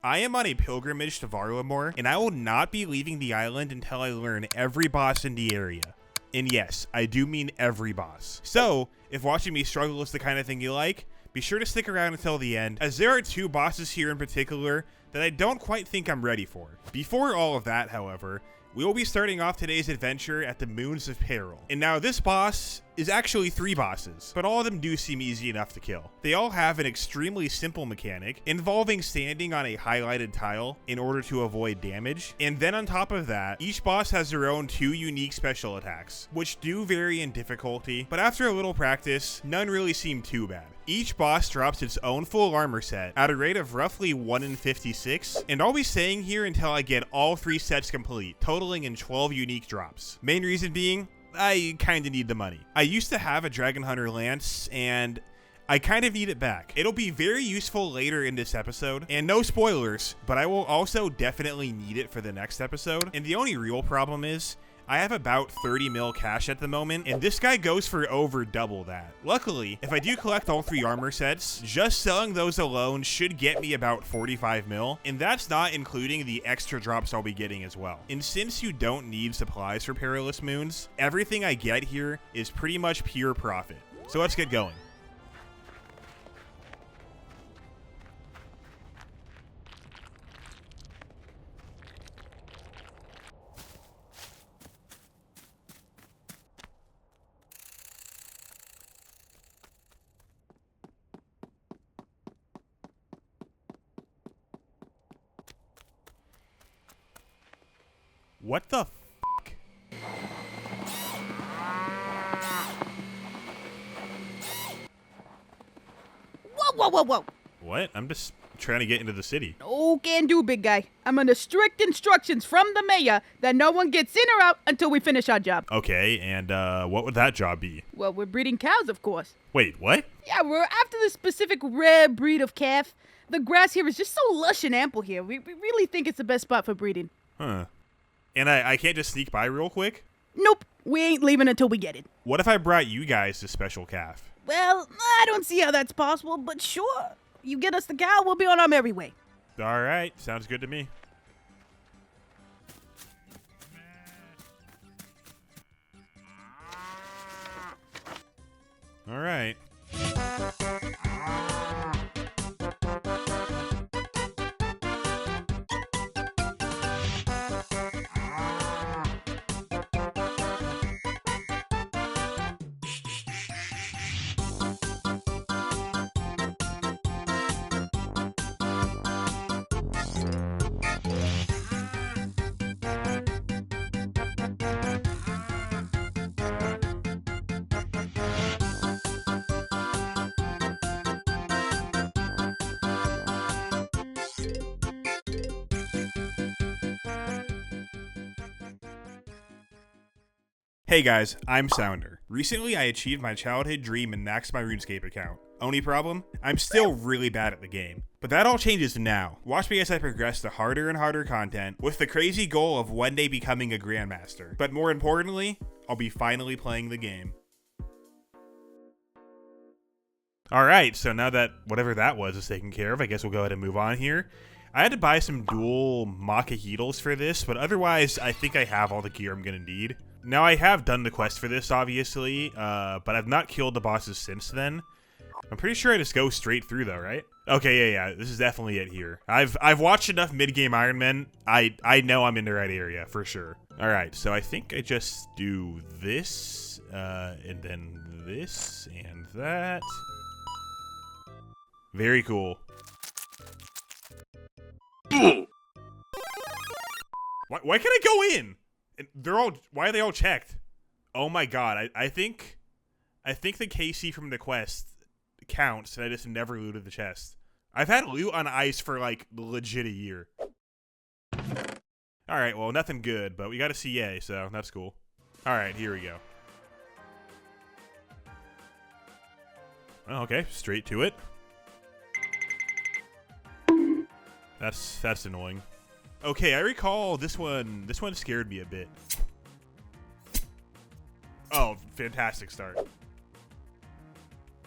I am on a pilgrimage to Varlamore, and I will not be leaving the island until I learn every boss in the area. And yes, I do mean every boss. So, if watching me struggle is the kind of thing you like, be sure to stick around until the end, as there are 2 bosses here in particular that I don't quite think I'm ready for. Before all of that, however, we will be starting off today's adventure at the Moons of Peril. And now this boss is actually 3 bosses, but all of them do seem easy enough to kill. They all have an extremely simple mechanic involving standing on a highlighted tile in order to avoid damage. And then on top of that, each boss has their own 2 unique special attacks, which do vary in difficulty, but after a little practice, none really seem too bad. Each boss drops its own full armor set at a rate of roughly 1 in 56, and I'll be staying here until I get all 3 sets complete, totaling in 12 unique drops. Main reason being, I kinda need the money. I used to have a Dragon Hunter Lance, and I kind of need it back. It'll be very useful later in this episode, and no spoilers, but I will also definitely need it for the next episode. And the only real problem is, I have about 30 mil cash at the moment, and this guy goes for over double that. Luckily, if I do collect all 3 armor sets, just selling those alone should get me about 45 mil, and that's not including the extra drops I'll be getting as well. And since you don't need supplies for Perilous Moons, everything I get here is pretty much pure profit. So let's get going. What the fuck? Whoa. What? I'm just trying to get into the city. No can do, big guy. I'm under strict instructions from the mayor that no one gets in or out until we finish our job. Okay, and what would that job be? Well, we're breeding cows, of course. Wait, what? Yeah, we're after this specific rare breed of calf. The grass here is just so lush and ample here. We really think it's the best spot for breeding. Huh. And I can't just sneak by real quick? Nope, we ain't leaving until we get it. What if I brought you guys this special calf? Well, I don't see how that's possible, but sure. You get us the cow, we'll be on our merry way. All right, sounds good to me. All right. Hey guys, I'm Sounder. Recently I achieved my childhood dream and maxed my RuneScape account. Only problem? I'm still really bad at the game. But that all changes now. Watch me as I progress to harder and harder content with the crazy goal of one day becoming a Grandmaster. But more importantly, I'll be finally playing the game. Alright, so now that whatever that was is taken care of, I guess we'll go ahead and move on here. I had to buy some dual 𝐒𝐿𝐴 for this, but otherwise I think I have all the gear I'm gonna need. Now I have done the quest for this, obviously, but I've not killed the bosses since then. I'm pretty sure I just go straight through though, right? Okay, yeah, this is definitely it here. I've watched enough mid-game Iron Men. I know I'm in the right area for sure. All right, so I think I just do this, and then this and that. Very cool. Why can't I go in? Why are they all checked? Oh my god, I think the KC from the quest counts, and I just never looted the chest. I've had loot on ice for like legit a year. Alright, well nothing good, but we got a CA, so that's cool. Alright, here we go. Oh, okay, straight to it. That's annoying. Okay, I recall this one scared me a bit. Oh, fantastic start.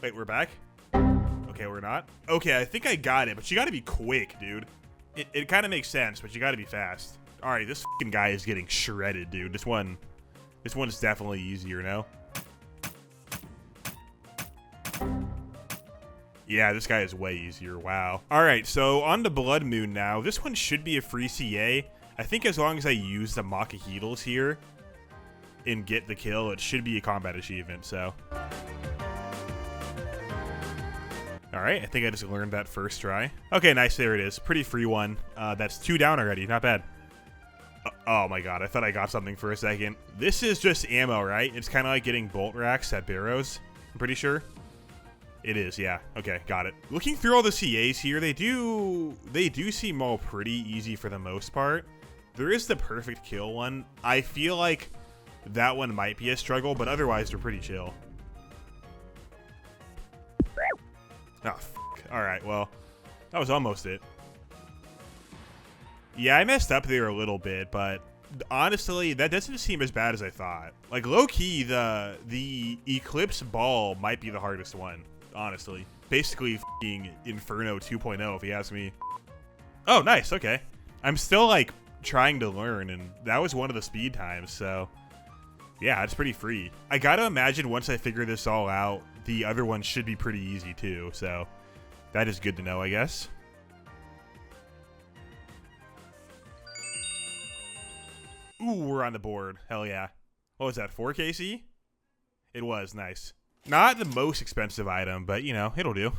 Wait, we're back? Okay, we're not. Okay, I think I got it, but you gotta be quick, dude. It kind of makes sense, but you gotta be fast. Alright, this fucking guy is getting shredded, dude. This one's definitely easier, no? Yeah, this guy is way easier. Wow. Alright, so on to Blood Moon now. This one should be a free CA. I think as long as I use the 𝐒𝐿𝐵 here and get the kill, it should be a combat achievement, so. Alright, I think I just learned that first try. Okay, nice, there it is. Pretty free one. That's 2 down already, not bad. Oh my god, I thought I got something for a second. This is just ammo, right? It's kind of like getting bolt racks at Barrows, I'm pretty sure. It is, yeah. Okay, got it. Looking through all the CAs here, they do seem all pretty easy for the most part. There is the perfect kill one. I feel like that one might be a struggle, but otherwise they're pretty chill. Oh, fuck. Alright, well, that was almost it. Yeah, I messed up there a little bit, but honestly, that doesn't seem as bad as I thought. Like, low-key, the eclipse ball might be the hardest one, honestly. Basically, f***ing Inferno 2.0, if you ask me. Oh, nice, okay. I'm still, like, trying to learn, and that was one of the speed times, so yeah, it's pretty free. I gotta imagine once I figure this all out, the other one should be pretty easy too, so that is good to know, I guess. Ooh, we're on the board. Hell yeah. What was that, 4KC? It was, nice. Not the most expensive item, but you know, it'll do.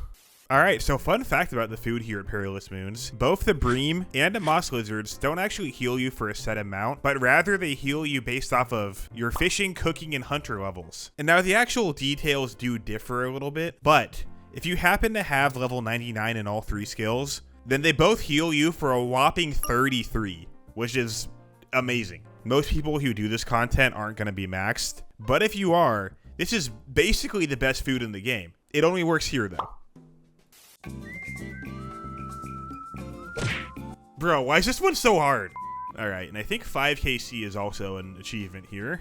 Alright, so fun fact about the food here at Perilous Moons. Both the bream and the moss lizards don't actually heal you for a set amount, but rather they heal you based off of your fishing, cooking, and hunter levels. And now the actual details do differ a little bit, but if you happen to have level 99 in all 3 skills, then they both heal you for a whopping 33, which is amazing. Most people who do this content aren't going to be maxed, but if you are, this is basically the best food in the game. It only works here though. Bro, why is this one so hard? Alright, and I think 5KC is also an achievement here.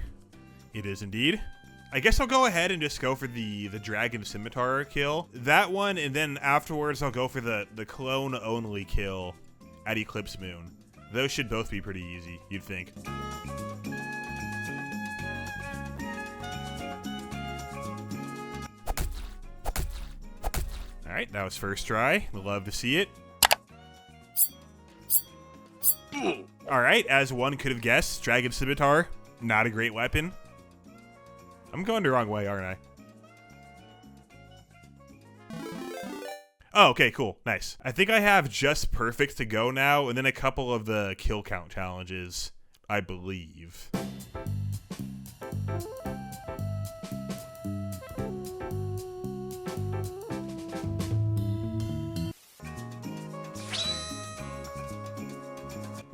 It is indeed. I guess I'll go ahead and just go for the dragon scimitar kill. That one, and then afterwards I'll go for the clone only kill at Eclipse Moon. Those should both be pretty easy, you'd think. Alright, that was first try. We'd love to see it. Alright, as one could have guessed, Dragon Scimitar, not a great weapon. I'm going the wrong way, aren't I? Oh, okay, cool. Nice. I think I have just perfect to go now, and then a couple of the kill count challenges, I believe.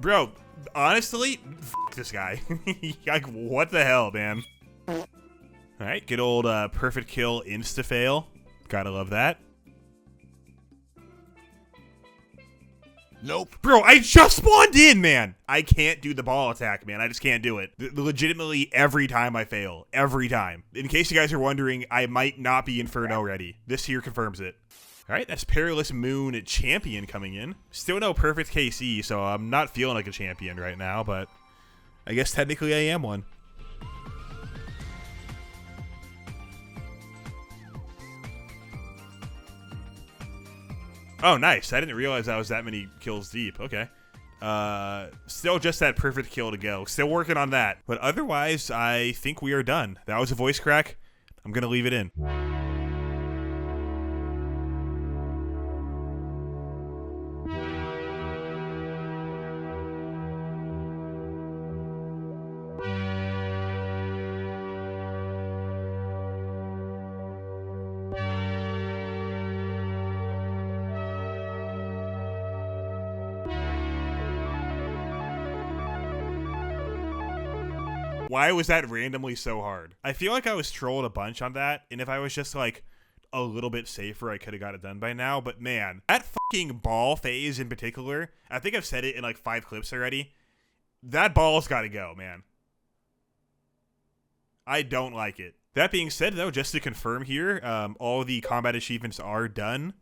Bro, honestly, f this guy. Like, what the hell, man? Alright, good old perfect kill insta-fail. Gotta love that. Nope. Bro, I just spawned in, man. I can't do the ball attack, man. I just can't do it. Legitimately, every time I fail. Every time. In case you guys are wondering, I might not be Inferno ready. This here confirms it. Alright, that's Perilous Moon champion coming in. Still no perfect KC, so I'm not feeling like a champion right now, but I guess technically I am one. Oh, nice. I didn't realize I was that many kills deep. Okay. Still just that perfect kill to go. Still working on that. But otherwise, I think we are done. That was a voice crack. I'm going to leave it in. Why was that randomly so hard? I feel like I was trolled a bunch on that, and if I was just like a little bit safer, I could have got it done by now, but man, that fucking ball phase in particular, I think I've said it in like 5 clips already, that ball's gotta go, man. I don't like it. That being said, though, just to confirm here, all the combat achievements are done,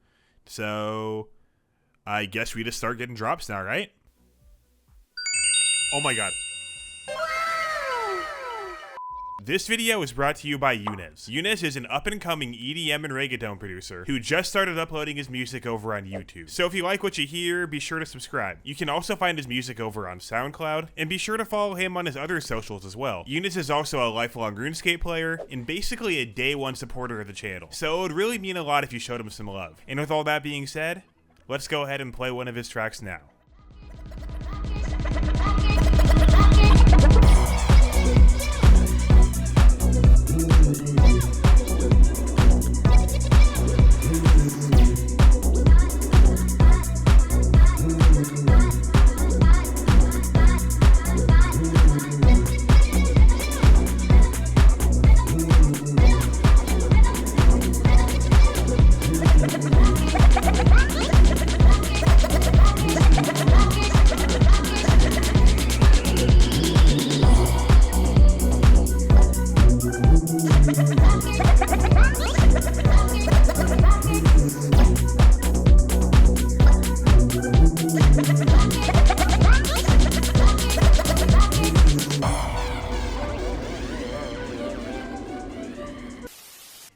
so I guess we just start getting drops now, right? Oh my god. This video is brought to you by Yunezz. Yunezz is an up-and-coming EDM and reggaeton producer who just started uploading his music over on YouTube. So if you like what you hear, be sure to subscribe. You can also find his music over on SoundCloud, and be sure to follow him on his other socials as well. Yunezz is also a lifelong RuneScape player, and basically a day one supporter of the channel. So it would really mean a lot if you showed him some love. And with all that being said, let's go ahead and play one of his tracks now.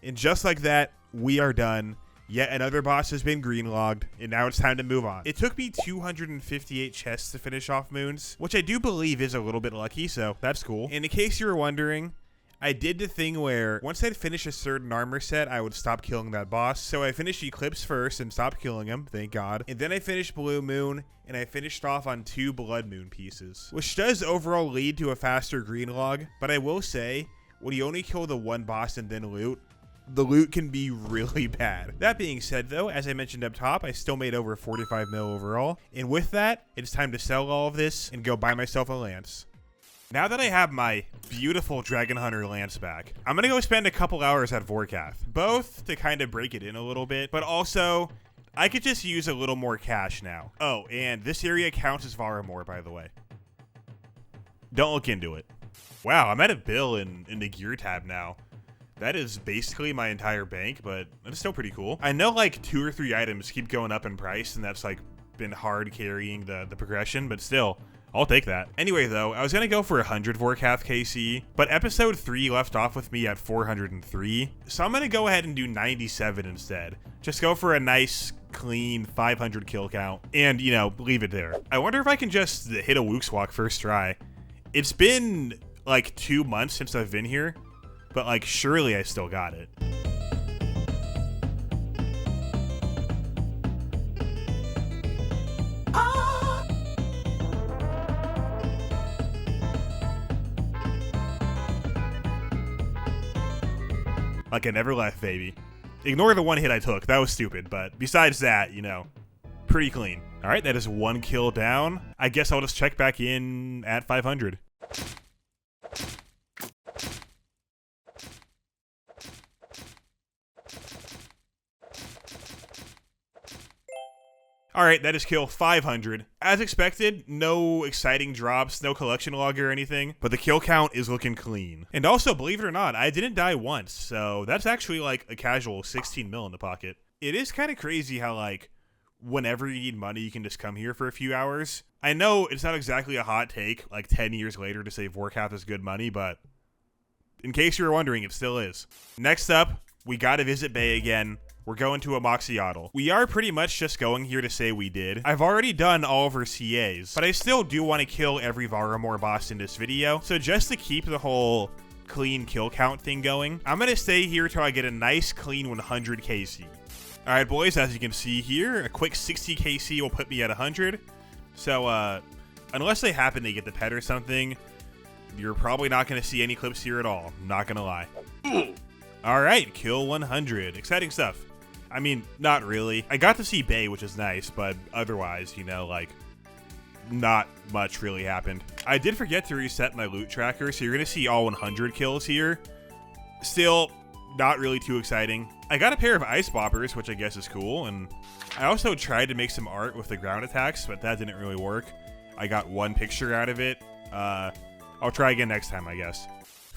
And just like that, we are done. Yet another boss has been green-logged, and now it's time to move on. It took me 258 chests to finish off Moons, which I do believe is a little bit lucky, so that's cool. And in case you were wondering, I did the thing where once I'd finish a certain armor set, I would stop killing that boss. So I finished Eclipse first and stopped killing him, thank God. And then I finished Blue Moon, and I finished off on 2 Blood Moon pieces, which does overall lead to a faster green log. But I will say, when you only kill the one boss and then loot, the loot can be really bad. That being said though, as I mentioned up top, I still made over 45 mil overall. And with that, it's time to sell all of this and go buy myself a lance. Now that I have my beautiful Dragon Hunter lance back, I'm gonna go spend a couple hours at Vorkath, both to kind of break it in a little bit, but also I could just use a little more cash now. Oh, and this area counts as Varlamore, by the way. Don't look into it. Wow, I'm at a bill in the gear tab now. That is basically my entire bank, but that's still pretty cool. I know like 2 or 3 items keep going up in price, and that's like been hard carrying the progression, but still, I'll take that. Anyway though, I was gonna go for 100 Vorkath KC, but episode 3 left off with me at 403, so I'm gonna go ahead and do 97 instead. Just go for a nice, clean 500 kill count, and you know, leave it there. I wonder if I can just hit a Wook's Walk first try. It's been like 2 months since I've been here, but like surely I still got it. Like I never left, baby. Ignore the one hit I took, that was stupid, but besides that, you know, pretty clean. All right, that is 1 kill down. I guess I'll just check back in at 500. Alright, that is kill 500. As expected, no exciting drops, no collection log or anything, but the kill count is looking clean. And also, believe it or not, I didn't die once, so that's actually like a casual 16 mil in the pocket. It is kind of crazy how like, whenever you need money, you can just come here for a few hours. I know it's not exactly a hot take, like 10 years later to say Vorkath is good money, but in case you were wondering, it still is. Next up, we gotta visit Bay again. We're going to Amoxilatl. We are pretty much just going here to say we did. I've already done all of her CAs, but I still do want to kill every Varlamore boss in this video. So just to keep the whole clean kill count thing going, I'm going to stay here till I get a nice clean 100 KC. All right, boys, as you can see here, a quick 60 KC will put me at 100. So unless they happen to get the pet or something, you're probably not going to see any clips here at all. Not going to lie. All right, kill 100. Exciting stuff. I mean, not really. I got to see Bay, which is nice, but otherwise, you know, like, not much really happened. I did forget to reset my loot tracker, so you're going to see all 100 kills here. Still, not really too exciting. I got a pair of ice boppers, which I guess is cool, and I also tried to make some art with the ground attacks, but that didn't really work. I got 1 picture out of it. I'll try again next time, I guess.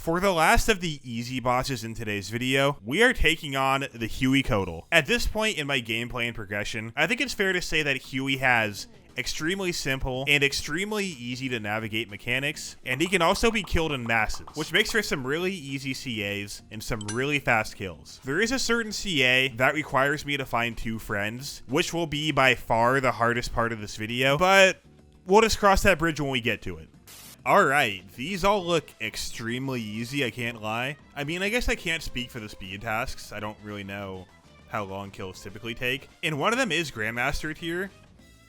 For the last of the easy bosses in today's video, we are taking on the 𝐒𝐿. At this point in my gameplay and progression, I think it's fair to say that Huey has extremely simple and extremely easy to navigate mechanics, and he can also be killed in masses, which makes for some really easy CAs and some really fast kills. There is a certain CA that requires me to find 2 friends, which will be by far the hardest part of this video, but we'll just cross that bridge when we get to it. Alright, these all look extremely easy, I can't lie. I mean, I guess I can't speak for the speed tasks. I don't really know how long kills typically take. And one of them is Grandmaster tier,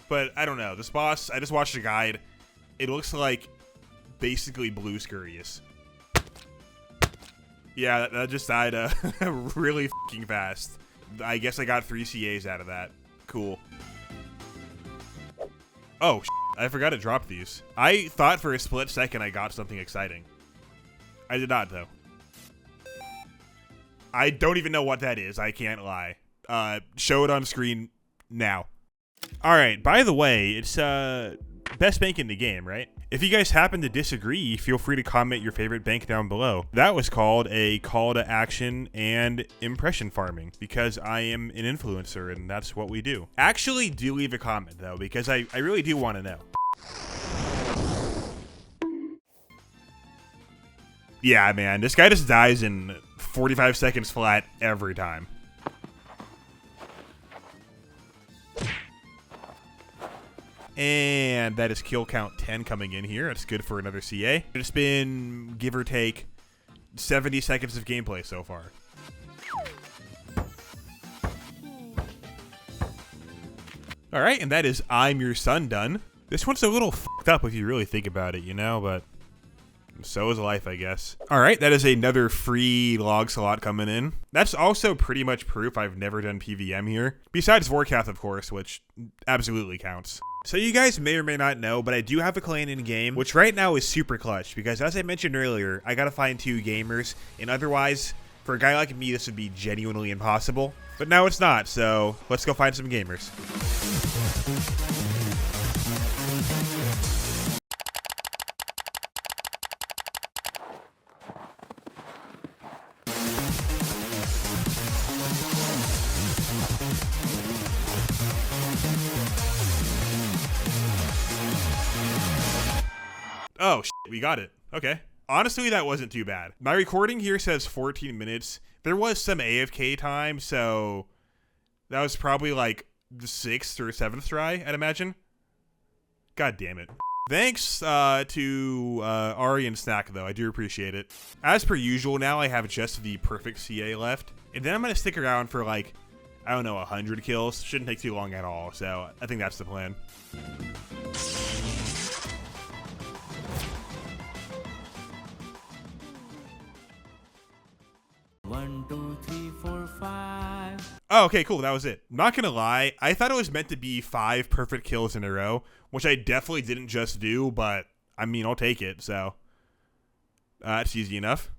but I don't know. This boss, I just watched a guide. It looks like basically blue 𝐒𝐿. Yeah, that just died really fucking fast. I guess I got 3 CAs out of that. Cool. Oh, I forgot to drop these. I thought for a split second I got something exciting. I did not, though. I don't even know what that is. I can't lie. Show it on screen now. Alright, by the way, it's best bank in the game, right? If you guys happen to disagree, feel free to comment your favorite bank down below. That was called a call to action and impression farming, because I am an influencer and that's what we do. Actually, do leave a comment though, because I really do want to know. Yeah, man, this guy just dies in 45 seconds flat every time. And that is kill count 10 coming in here. That's good for another CA. It's been, give or take, 70 seconds of gameplay so far. Alright, and that is I'm Your Son done. This one's a little fucked up if you really think about it, you know, but so is life, I guess. Alright, that is another free log slot coming in. That's also pretty much proof I've never done PVM here. Besides Vorkath, of course, which absolutely counts. So you guys may or may not know, but I do have a clan in game, which right now is super clutch, because as I mentioned earlier, I gotta find 2 gamers, and otherwise, for a guy like me, this would be genuinely impossible. But now it's not, so let's go find some gamers. Oh, shit, we got it. Okay. Honestly, that wasn't too bad. My recording here says 14 minutes. There was some AFK time, so that was probably like the 6th or 7th try, I'd imagine. God damn it. Thanks to 𝐒𝐿𝐴 though. I do appreciate it. As per usual, now I have just the perfect CA left. And then I'm going to stick around for like, I don't know, 100 kills. Shouldn't take too long at all, so I think that's the plan. One, two, three, four, five. Oh, okay, cool. That was it. Not gonna lie, I thought it was meant to be 5 perfect kills in a row, which I definitely didn't just do, but I mean, I'll take it, so it's easy enough.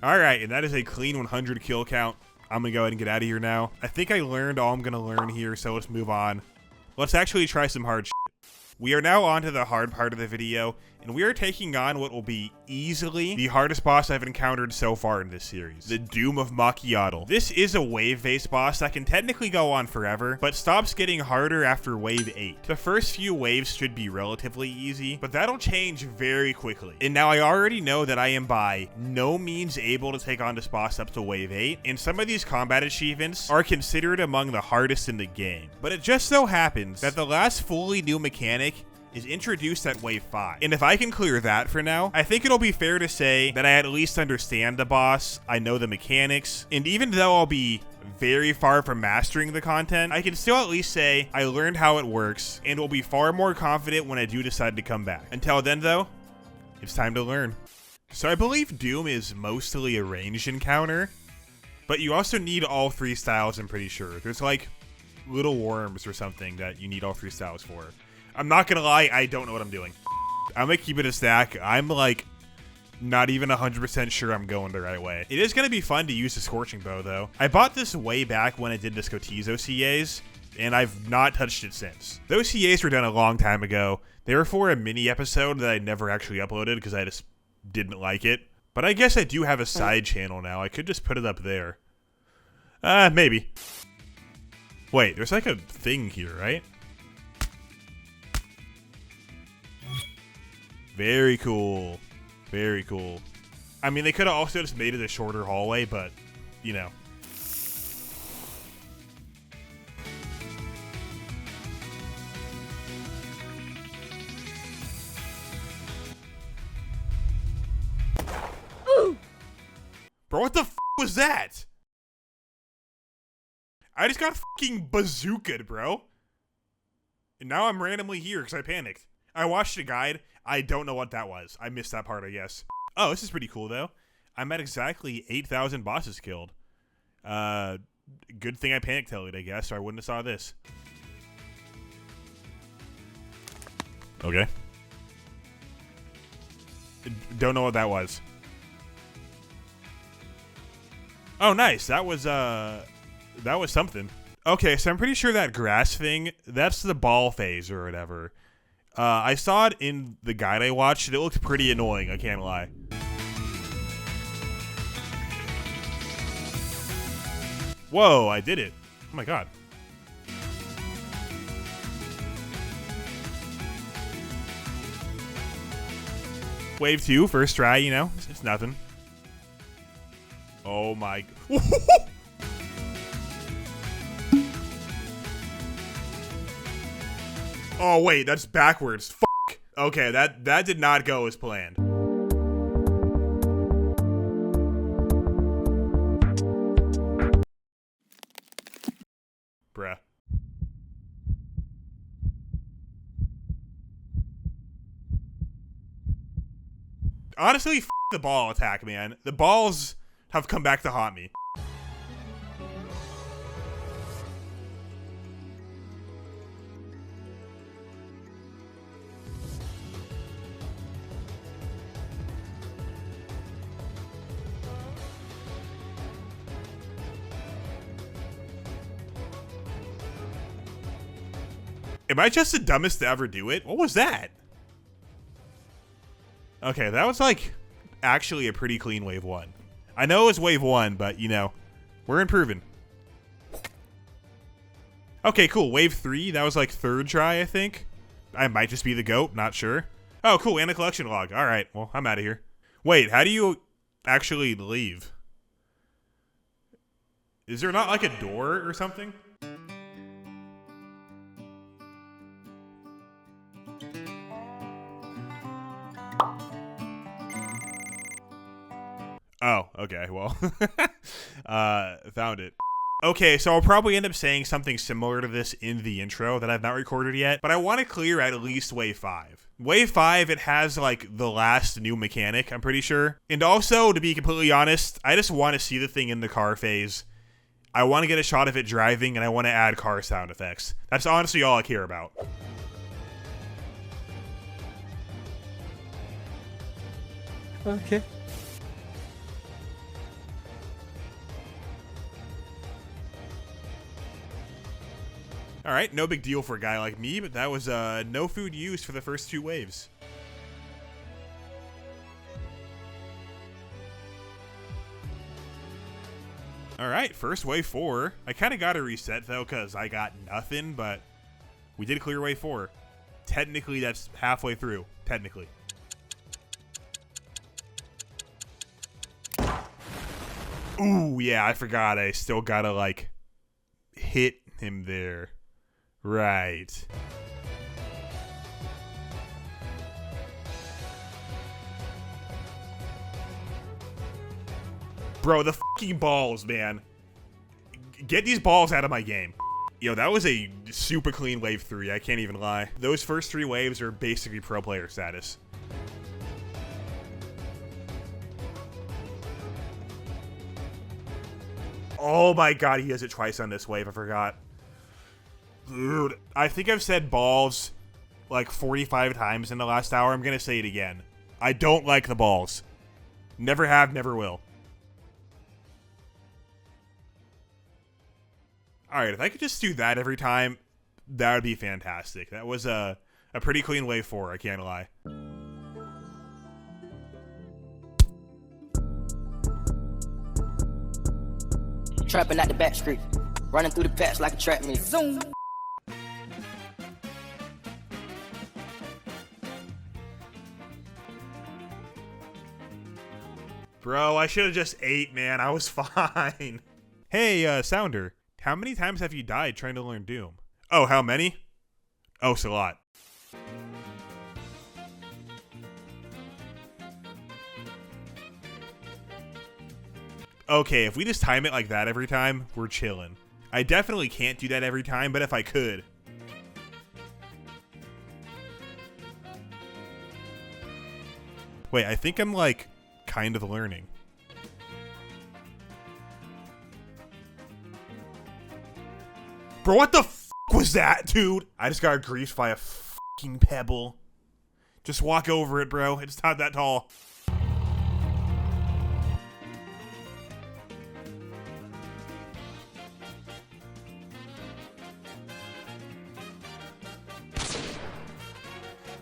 Alright, and that is a clean 100 kill count. I'm gonna go ahead and get out of here now. I think I learned all I'm gonna learn here, so let's move on. Let's actually try some hard shit. We are now on to the hard part of the video, and we are taking on what will be easily the hardest boss I've encountered so far in this series, the Doom of 𝐒𝐿. This is a wave-based boss that can technically go on forever, but stops getting harder after wave 8. The first few waves should be relatively easy, but that'll change very quickly. And now I already know that I am by no means able to take on this boss up to wave 8, and some of these combat achievements are considered among the hardest in the game. But it just so happens that the last fully new mechanic is introduced at wave 5. And if I can clear that for now, I think it'll be fair to say that I at least understand the boss, I know the mechanics, and even though I'll be very far from mastering the content, I can still at least say I learned how it works and will be far more confident when I do decide to come back. Until then though, it's time to learn. So I believe Doom is mostly a ranged encounter, but you also need all 3 styles, I'm pretty sure. There's like little worms or something that you need all 3 styles for. I'm not gonna lie, I don't know what I'm doing. I'm gonna keep it a stack. I'm like not even 100% sure I'm going the right way. It is gonna be fun to use the Scorching Bow though. I bought this way back when I did the 𝐂𝐡𝐞𝐫 CAs, and I've not touched it since. Those CAs were done a long time ago. They were for a mini episode that I never actually uploaded because I just didn't like it. But I guess I do have a side channel now. I could just put it up there. Maybe. Wait, there's like a thing here, right? Very cool. Very cool. I mean, they could have also just made it a shorter hallway, but, you know. Bro, what the f was that? I just got fucking bazookaed, bro. And now I'm randomly here because I panicked. I watched a guide. I don't know what that was. I missed that part, I guess. Oh, this is pretty cool, though. I'm at exactly 8,000 bosses killed. Good thing I panic-tailed, I guess, or I wouldn't have saw this. Okay. Don't know what that was. Oh, nice. That was something. Okay, so I'm pretty sure that grass thing, that's the ball phase or whatever. I saw it in the guide I watched, and it looked pretty annoying, I can't lie. Whoa, I did it. Oh my god. Wave 2, first try, you know, it's nothing. Oh my. Oh wait, that's backwards. Fuck. Okay, that did not go as planned. Bruh. Honestly, f the ball attack, man. The balls have come back to haunt me. Am I just the dumbest to ever do it? What was that? Okay, that was like actually a pretty clean wave 1. I know it was wave 1, but you know, we're improving. Okay, cool. Wave 3, that was like third try, I think. I might just be the GOAT, not sure. Oh, cool, and a collection log. All right, well, I'm out of here. Wait, how do you actually leave? Is there not like a door or something? Oh, okay, well, found it. Okay, so I'll probably end up saying something similar to this in the intro that I've not recorded yet, but I want to clear at least wave 5. Wave 5, it has, like, the last new mechanic, I'm pretty sure. And also, to be completely honest, I just want to see the thing in the car phase. I want to get a shot of it driving, and I want to add car sound effects. That's honestly all I care about. Okay. Alright, no big deal for a guy like me, but that was no food used for the first 2 waves. Alright, first wave 4. I kind of got to reset though, because I got nothing, but we did clear wave 4. Technically, that's halfway through. Technically. Ooh, yeah, I forgot. I still gotta, like, hit him there. Right. Bro, the fucking balls, man. Get these balls out of my game. Yo, that was a super clean wave 3. I can't even lie. Those first 3 waves are basically pro player status. Oh my god, he has it twice on this wave. I forgot. Dude, I think I've said balls like 45 times in the last hour. I'm going to say it again. I don't like the balls. Never have, never will. All right, if I could just do that every time, that would be fantastic. That was a pretty clean wave 4, I can't lie. Trapping at the back street, running through the patch like a trap meet. Zoom. Bro, I should have just ate, man. I was fine. Hey, Sounder, how many times have you died trying to learn Doom? Oh, how many? Oh, it's a lot. Okay, if we just time it like that every time, we're chilling. I definitely can't do that every time, but if I could. Wait, I think I'm like kind of learning. Bro, what the f was that, dude? I just got greased by a fucking pebble. Just walk over it, bro. It's not that tall.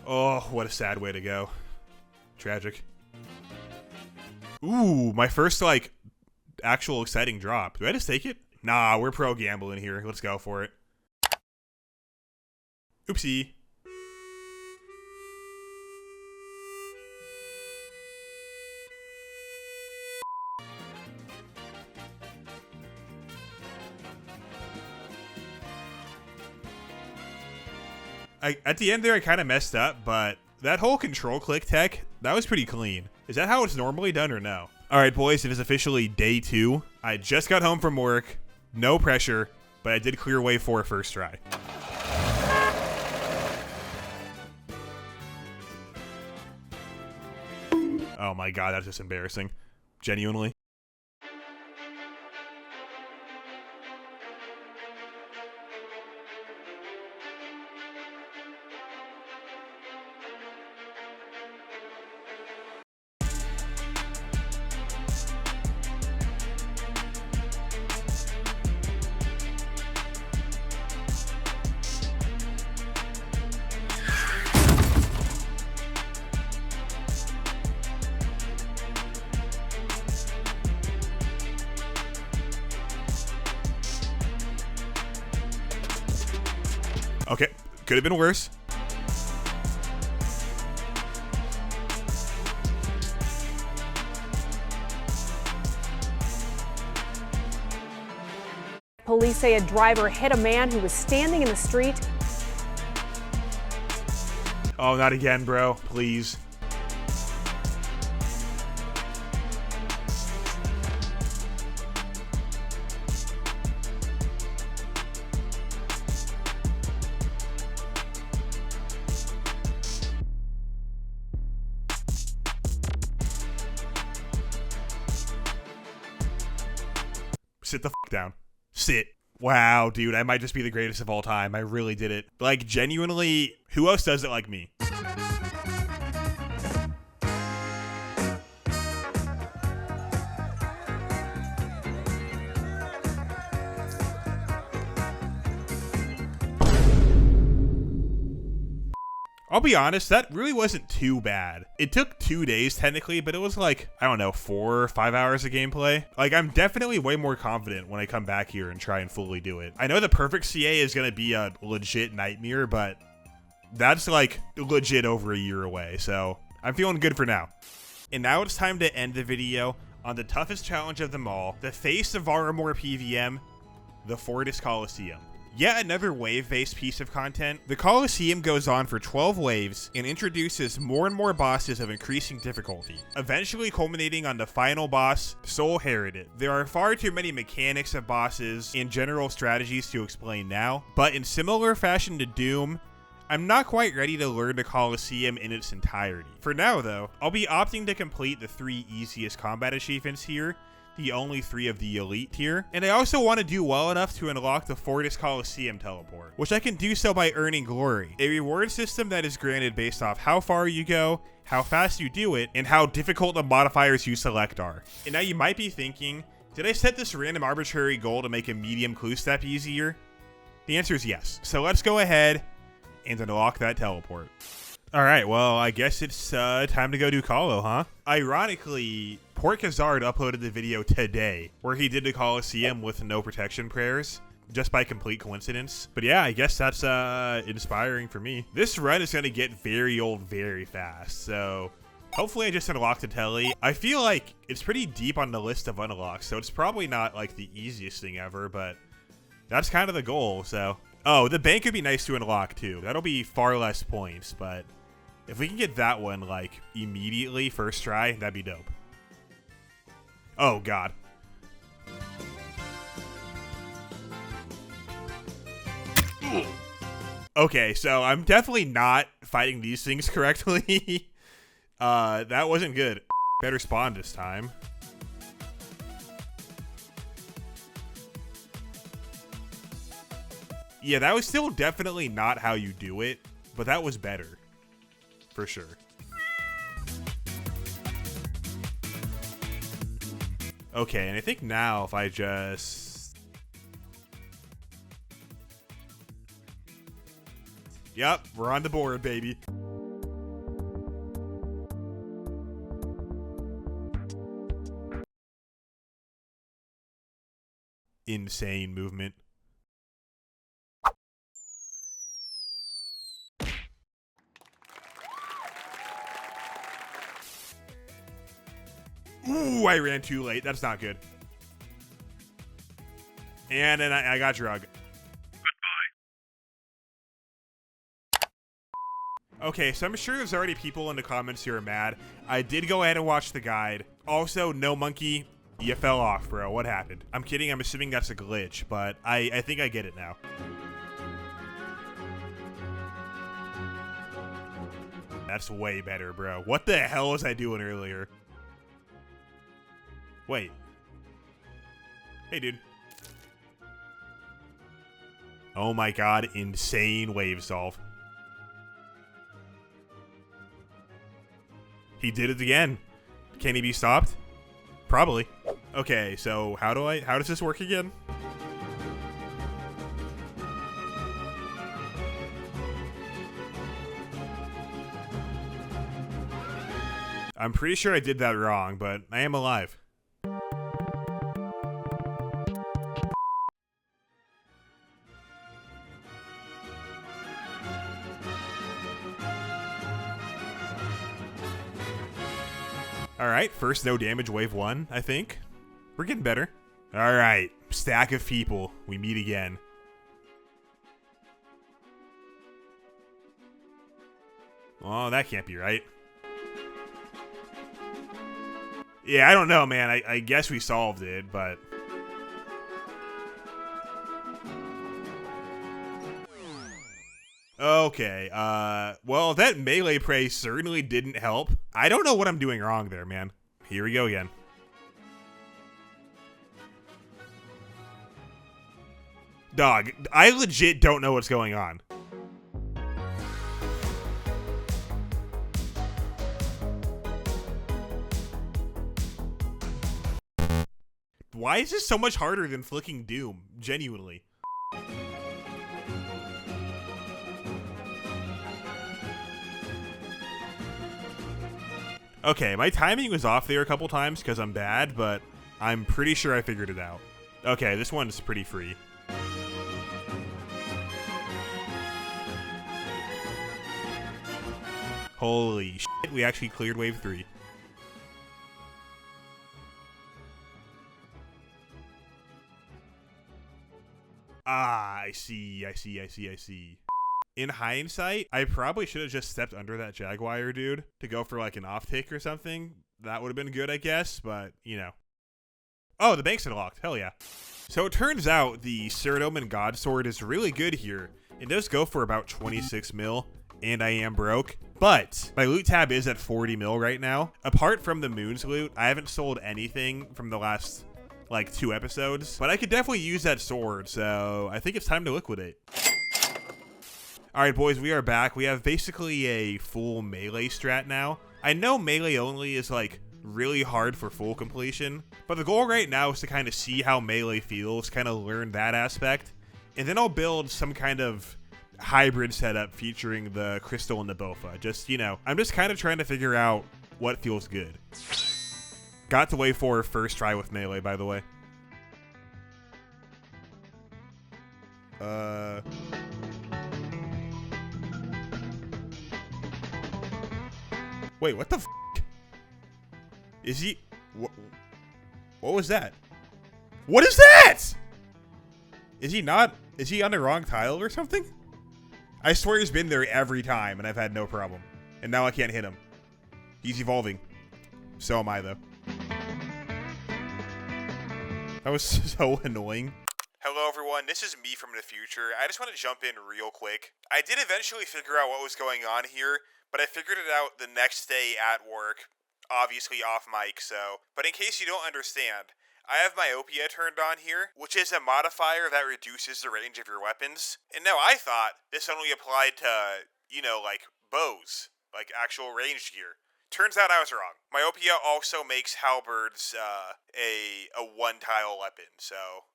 Oh, what a sad way to go. Tragic. Ooh, my first, like, actual exciting drop. Do I just take it? Nah, we're pro gambling here. Let's go for it. Oopsie. At the end there, I kind of messed up, but that whole control click tech, that was pretty clean. Is that how it's normally done or no? All right, boys, it is officially day 2. I just got home from work. No pressure, but I did clear wave 4 first try. Oh my god, that's just embarrassing. Genuinely. Okay, could have been worse. Police say a driver hit a man who was standing in the street. Oh, not again, bro. Please. Sit the f down. Sit. Wow, dude, I might just be the greatest of all time. I really did it. Like, genuinely, who else does it like me? I'll be honest, that really wasn't too bad. It took 2 days technically, but it was like, I don't know, 4 or 5 hours of gameplay. Like, I'm definitely way more confident when I come back here and try and fully do it. I know the perfect CA is going to be a legit nightmare, but that's like legit over a year away. So I'm feeling good for now. And now it's time to end the video on the toughest challenge of them all, the face of Varlamore PVM, the Forrest Colosseum. Yet another wave-based piece of content. The Colosseum goes on for 12 waves and introduces more and more bosses of increasing difficulty, eventually culminating on the final boss, 𝐒𝐿. There are far too many mechanics of bosses and general strategies to explain now, but in similar fashion to Doom, I'm not quite ready to learn the Colosseum in its entirety. For now though, I'll be opting to complete the 3 easiest combat achievements here, the only 3 of the elite tier, and I also want to do well enough to unlock the Forrest Colosseum teleport, which I can do so by earning glory, a reward system that is granted based off how far you go, how fast you do it, and how difficult the modifiers you select are. And now you might be thinking, Did I set this random arbitrary goal to make a medium clue step easier? The answer is yes. So let's go ahead and unlock that teleport. All right, well, I guess it's time to go do Colo, huh? Ironically, Vorkath uploaded the video today where he did the Colosseum with no protection prayers, just by complete coincidence. But yeah, I guess that's inspiring for me. This run is gonna get very old very fast, so hopefully I just unlocked a tele. I feel like it's pretty deep on the list of unlocks, so it's probably not like the easiest thing ever, but that's kind of the goal, so. Oh, the bank would be nice to unlock too. That'll be far less points, but if we can get that one like immediately first try, that'd be dope. Oh God. Okay, so I'm definitely not fighting these things correctly. That wasn't good. Better spawn this time. Yeah, that was still definitely not how you do it, but that was better. For sure. Okay, and I think now if I just... Yep, we're on the board, baby. Insane movement. Ooh, I ran too late. That's not good. And then I got drug. Goodbye. Okay, so I'm sure there's already people in the comments who are mad. I did go ahead and watch the guide. Also, no monkey, you fell off, bro. What happened? I'm kidding. I'm assuming that's a glitch, but I think I get it now. That's way better, bro. What the hell was I doing earlier? Wait. Hey, dude. Oh my God, insane wave solve. He did it again. Can he be stopped? Probably. Okay, so how does this work again? I'm pretty sure I did that wrong, but I am alive. Alright, first no damage wave 1, I think. We're getting better. Alright, stack of people. We meet again. Oh, that can't be right. Yeah, I don't know, man. I guess we solved it, but... Okay, well, that melee prey certainly didn't help. I don't know what I'm doing wrong there, man. Here we go again. Dog, I legit don't know what's going on. Why is this so much harder than flicking Doom? Genuinely. Okay, my timing was off there a couple times because I'm bad, but I'm pretty sure I figured it out. Okay, this one's pretty free. Holy shit, we actually cleared wave 3. Ah, I see. In hindsight, I probably should have just stepped under that Jaguar dude to go for like an off take or something. That would have been good, I guess, but you know. Oh, the bank's unlocked. Hell yeah. So it turns out the 𝐒𝐮𝐬𝐽 God Sword is really good here. It does go for about 26 mil, and I am broke. But my loot tab is at 40 mil right now. Apart from the Moons loot, I haven't sold anything from the last like 2 episodes, but I could definitely use that sword, so I think it's time to liquidate. All right, boys, we are back. We have basically a full melee strat now. I know melee only is like really hard for full completion. But the goal right now is to kind of see how Melee feels, kind of learn that aspect. And then I'll build some kind of hybrid setup featuring the Crystal and the Bofa. Just, you know, I'm just kind of trying to figure out what feels good. Got to wave 4 first try with Melee, by the way. Wait, what the f***? Is he... What was that? What is that? Is he not... Is he on the wrong tile or something? I swear he's been there every time and I've had no problem. And now I can't hit him. He's evolving. So am I, though. That was so annoying. Hello everyone, this is me from the future. I just want to jump in real quick. I did eventually figure out what was going on here, but I figured it out the next day at work. Obviously off mic, so. But in case you don't understand, I have myopia turned on here, which is a modifier that reduces the range of your weapons. And now I thought this only applied to, you know, like bows, like actual ranged gear. Turns out I was wrong. Myopia also makes halberds a one-tile weapon, so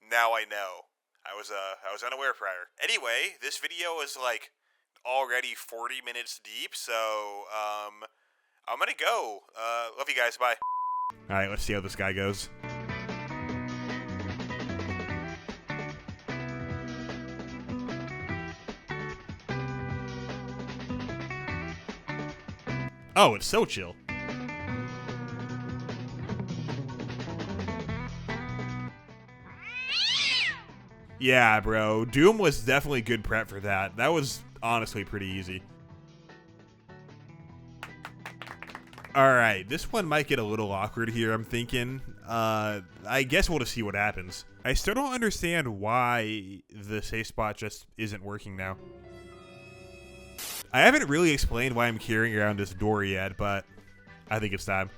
now I know. I was unaware prior. Anyway, this video is like already 40 minutes deep, so I'm gonna go. Love you guys, bye. Alright, let's see how this guy goes. Oh, it's so chill. Yeah, bro. Doom was definitely good prep for that. That was honestly pretty easy. Alright, this one might get a little awkward here, I'm thinking. I guess we'll just see what happens. I still don't understand why the safe spot just isn't working now. I haven't really explained why I'm carrying around this door yet, but I think it's time.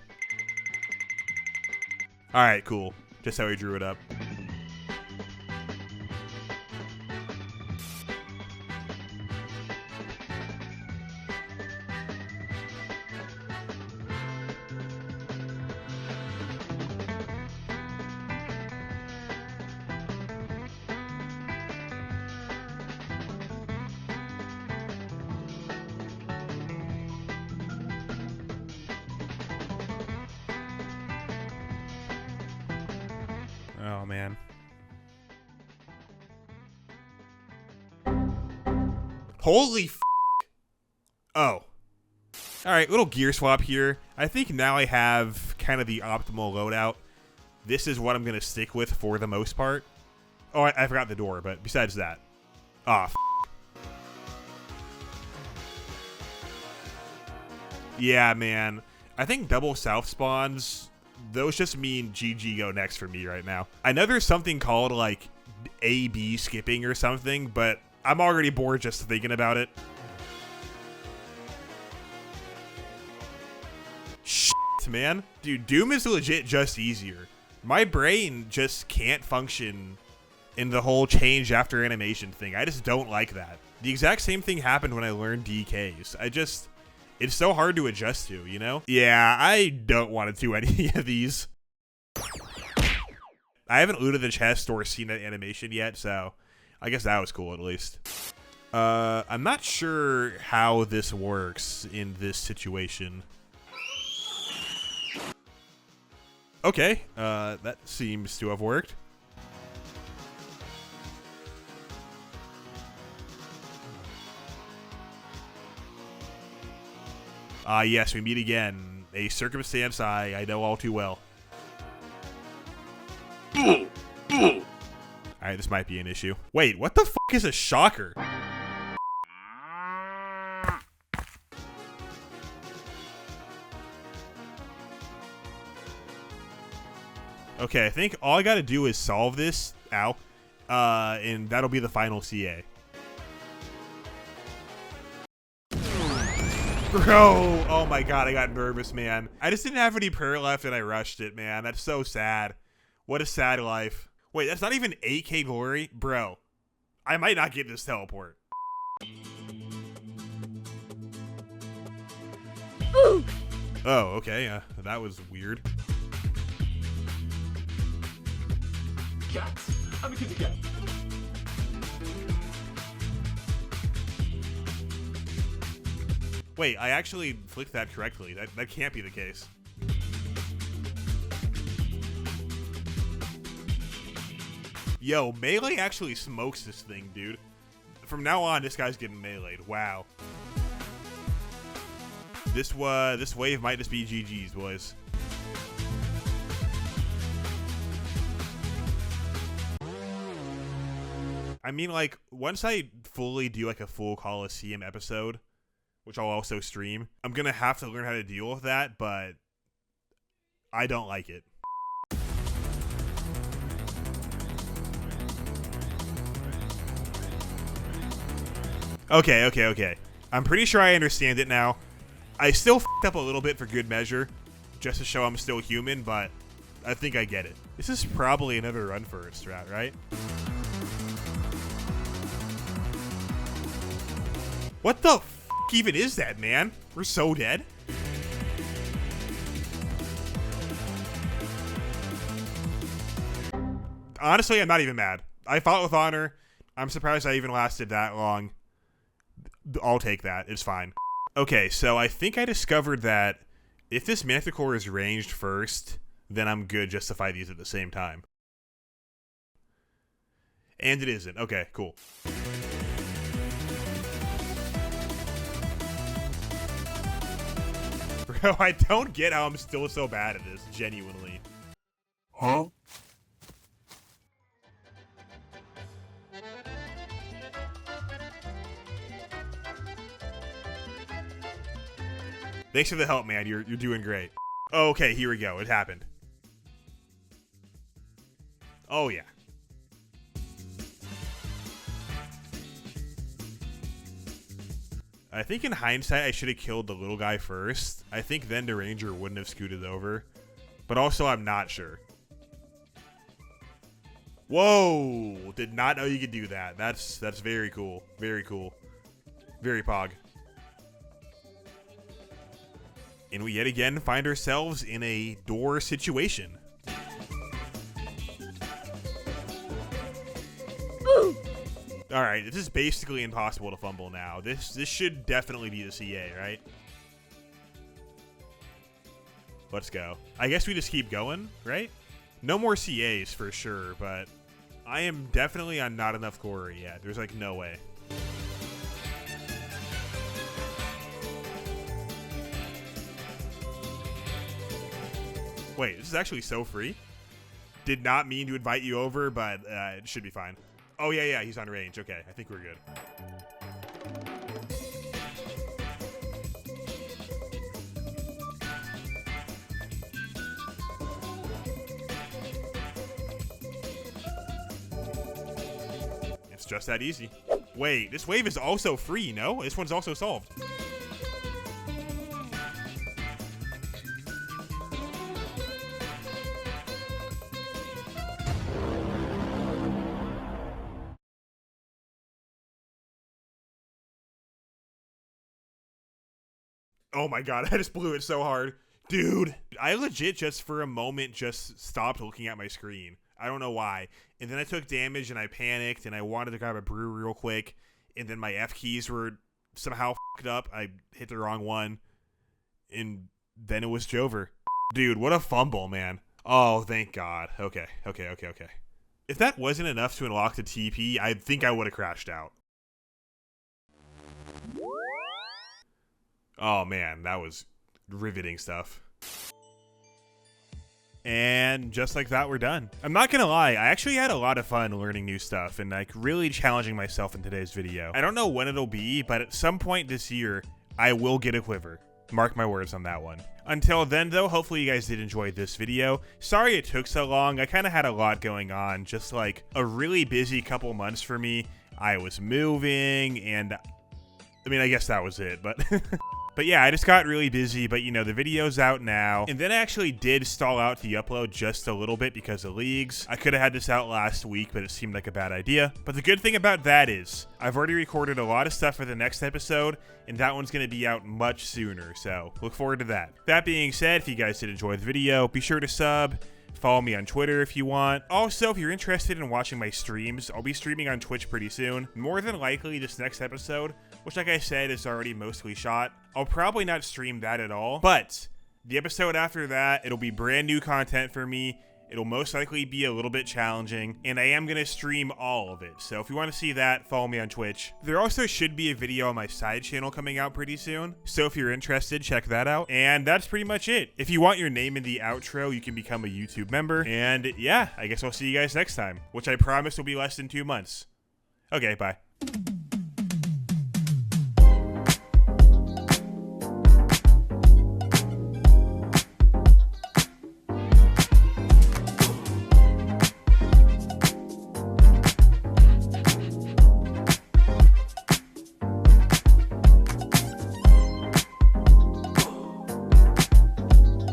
Alright, cool. Just how he drew it up. Oh, man. Holy f***. Oh. Alright, little gear swap here. I think now I have kind of the optimal loadout. This is what I'm going to stick with for the most part. Oh, I forgot the door, but besides that. Ah, f***. Yeah, man. I think double south spawns, those just mean GG go next for me right now. I know there's something called like A-B skipping or something, but I'm already bored just thinking about it. Shit, man. Dude, Doom is legit just easier. My brain just can't function in the whole change after animation thing. I just don't like that. The exact same thing happened when I learned DKs. It's so hard to adjust to, you know? Yeah, I don't want to do any of these. I haven't looted the chest or seen that animation yet, so I guess that was cool at least. I'm not sure how this works in this situation. Okay, that seems to have worked. Yes, we meet again. A circumstance I know all too well. Alright, this might be an issue. Wait, what the fuck is a shocker? Okay, I think all I gotta do is solve this. Ow. And that'll be the final CA. Bro, oh my god, I got nervous, man. I just didn't have any prayer left and I rushed it, man. That's so sad. What a sad life. Wait, that's not even 8K glory? Bro, I might not get this teleport. Ooh, Oh, okay. That was weird. Cats? I'm a kitty cat. Wait, I actually flicked that correctly. That can't be the case. Yo, melee actually smokes this thing, dude. From now on, this guy's getting meleeed. Wow. This wave might just be GG's, boys. I mean, like, once I fully do like a full Colosseum episode, which I'll also stream, I'm gonna have to learn how to deal with that, but I don't like it. Okay. I'm pretty sure I understand it now. I still f***ed up a little bit for good measure, just to show I'm still human, but I think I get it. This is probably another run for a strat, right? What the f*** even is that, man? We're so dead. Honestly, I'm not even mad. I fought with honor. I'm surprised I even lasted that long. I'll take that. It's fine. Okay, so I think I discovered that if this Manticore is ranged first, then I'm good just to fight these at the same time. And it isn't. Okay, cool. Bro, I don't get how I'm still so bad at this, genuinely. Huh? Thanks for the help, man. You're doing great. Okay, here we go. It happened. Oh, yeah. I think in hindsight, I should have killed the little guy first. I think then the ranger wouldn't have scooted over. But also, I'm not sure. Whoa! Did not know you could do that. That's very cool. Very cool. Very pog. And we yet again find ourselves in a door situation. Alright, this is basically impossible to fumble now. This should definitely be the CA, right? Let's go. I guess we just keep going, right? No more CAs for sure, but I am definitely on not enough core yet. There's like no way. Wait, this is actually so free? Did not mean to invite you over, but it should be fine. Oh, yeah, he's on range. Okay, I think we're good. It's just that easy. Wait, this wave is also free, no? This one's also solved. Oh my god, I just blew it so hard. Dude, I legit just for a moment just stopped looking at my screen. I don't know why. And then I took damage and I panicked and I wanted to grab a brew real quick. And then my F keys were somehow f***ed up. I hit the wrong one. And then it was Jover. Dude, what a fumble, man. Oh, thank god. Okay. If that wasn't enough to unlock the TP, I think I would have crashed out. Oh man, that was riveting stuff. And just like that, we're done. I'm not gonna lie, I actually had a lot of fun learning new stuff and like really challenging myself in today's video. I don't know when it'll be, but at some point this year, I will get a quiver. Mark my words on that one. Until then though, hopefully you guys did enjoy this video. Sorry it took so long, I kind of had a lot going on, just like a really busy couple months for me. I was moving and I mean, I guess that was it, but But yeah, I just got really busy, but you know, the video's out now. And then I actually did stall out the upload just a little bit because of leagues. I could have had this out last week, but it seemed like a bad idea. But the good thing about that is I've already recorded a lot of stuff for the next episode, and that one's going to be out much sooner, so look forward to that. That being said, if you guys did enjoy the video, be sure to sub. Follow me on Twitter if you want. Also, if you're interested in watching my streams, I'll be streaming on Twitch pretty soon. More than likely this next episode, which like I said is already mostly shot, I'll probably not stream that at all. But the episode after that, it'll be brand new content for me. It'll most likely be a little bit challenging, and I am going to stream all of it. So if you want to see that, follow me on Twitch. There also should be a video on my side channel coming out pretty soon. So if you're interested, check that out. And that's pretty much it. If you want your name in the outro, you can become a YouTube member. And yeah, I guess I'll see you guys next time, which I promise will be less than 2 months. Okay, bye.